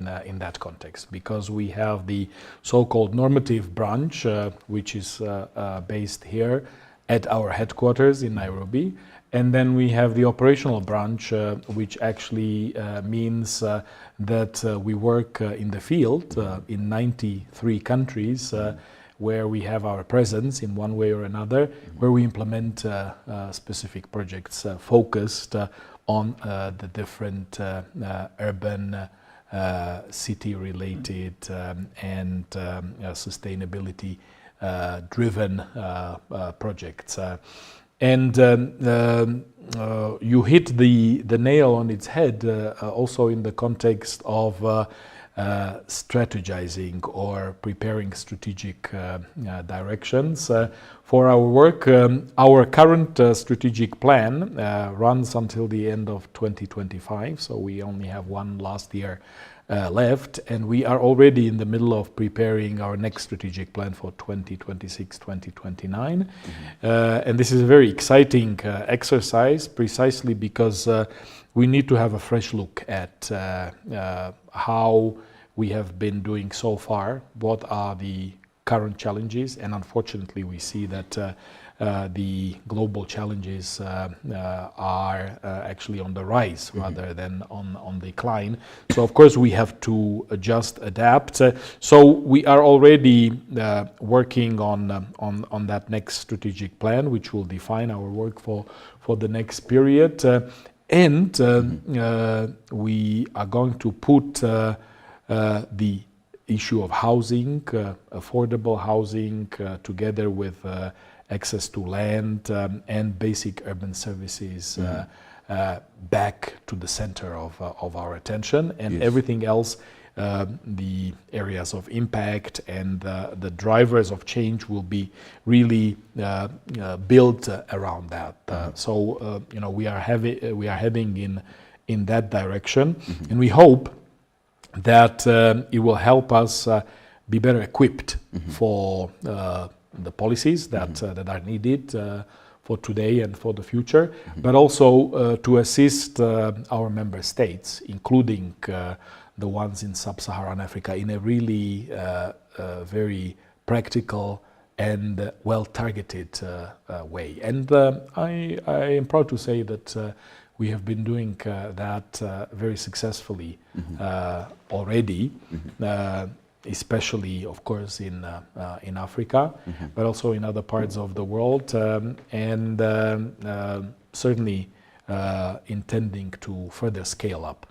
in that context, because we have the so-called normative branch, which is based here at our headquarters in Nairobi. And then we have the operational branch, which actually means that we work in the field in 93 countries, where we have our presence in one way or another, where we implement specific projects focused on the different urban, city-related and sustainability-driven projects. And you hit the nail on its head also in the context of strategizing or preparing strategic directions for our work. Our current strategic plan runs until the end of 2025, so we only have one last year left, and we are already in the middle of preparing our next strategic plan for 2026-2029. And this is a very exciting exercise, precisely because we need to have a fresh look at how we have been doing so far, what are the current challenges, and unfortunately we see that the global challenges are actually on the rise rather than on decline. So of course we have to adjust, adapt. So we are already working on that next strategic plan, which will define our work for the next period. And we are going to put the issue of housing, affordable housing, together with access to land and basic urban services back to the center of our attention, and yes, everything else, the areas of impact and the drivers of change will be really built around that. So you know, we are heading in that direction, and we hope that it will help us be better equipped for the policies that are needed for today and for the future, but also to assist our member states, including the ones in sub-Saharan Africa, in a really very practical and well-targeted way. And I am proud to say that we have been doing that very successfly already, especially, of course, in Africa, but also in other parts of the world, and certainly intending to further scale up.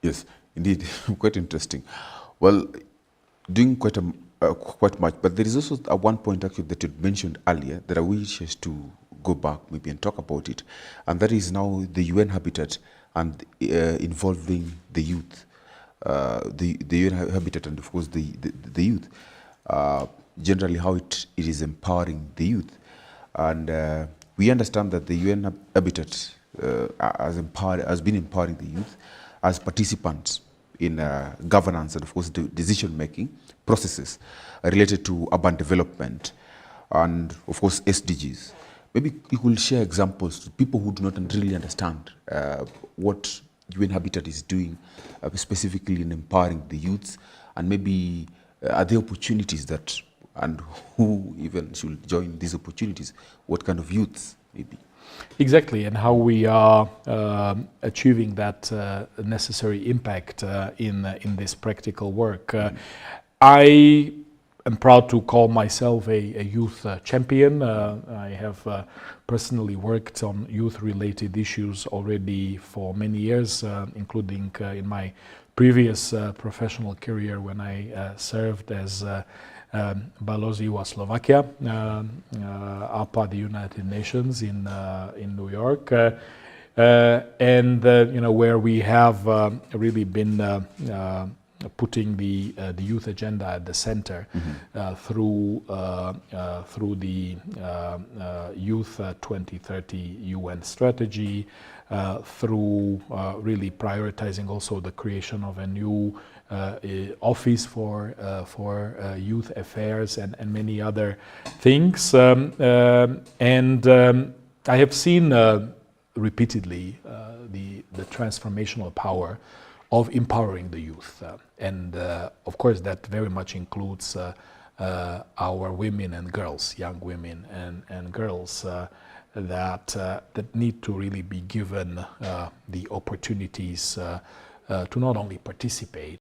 Yes, indeed, quite interesting. Well, doing quite much, but there is also one point actually that you mentioned earlier that I wish us to go back maybe and talk about it, and that is now the UN Habitat and involving the youth. The UN Habitat and of course the youth, generally how it is empowering the youth, and we understand that the UN Habitat has been empowering the youth as participants in governance and of course the decision making processes related to urban development and of course SDGs. Maybe you could share examples to people who do not really understand what UN Habitat is doing specifically in empowering the youth, and maybe are there opportunities that, and who even should join these opportunities, what kind of youths maybe? Exactly, and how we are achieving that necessary impact in this practical work. I am proud to call myself a youth champion. I have personally worked on youth-related issues already for many years, including in my previous professional career when I served as Balozi Slovakia, APA, the United Nations in New York, and you know, where we have really been putting the youth agenda at the center through the Youth 2030 UN strategy, through really prioritizing also the creation of a new office for youth affairs and many other things. And I have seen repeatedly the transformational power of empowering the youth. And of course, that very much includes our women and girls, young women and girls that need to really be given the opportunities to not only participate,